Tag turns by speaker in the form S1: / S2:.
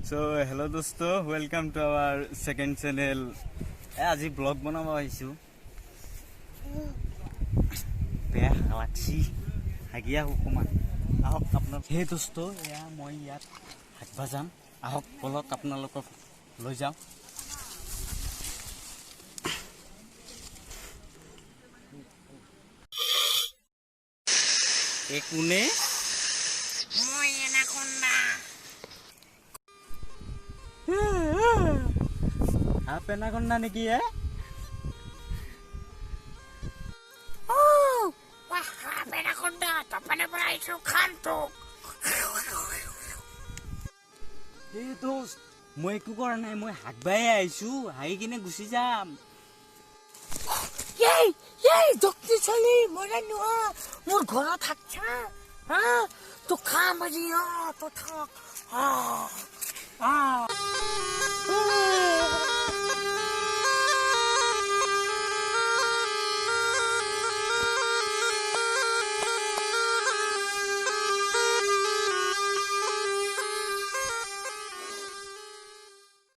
S1: So hello dosto, welcome to our second channel. আজি blog বনাব আহিছো। বেয়া লাগছি হাগিয়া হুকুমান আহক আপোনাৰ হে দোস্ত এয়া মই ইয়াত হাগবা যাম আহক বলক আপোনালোকক লৈ যাওঁ। একোনে
S2: মই এনাকোন্ডা
S1: आप एनाकोंडा नेकी है
S2: wah enakonda tapane beraisu kantuk
S1: ए दोस्त মই একো কৰা নাই মই হাগবাই আইছো হাগি কিনে গুছি যাম।
S2: এই দক্তি চলি মরে নুয়া মোর ঘর থাকছা হ্যাঁ তো খা মারি তো থাক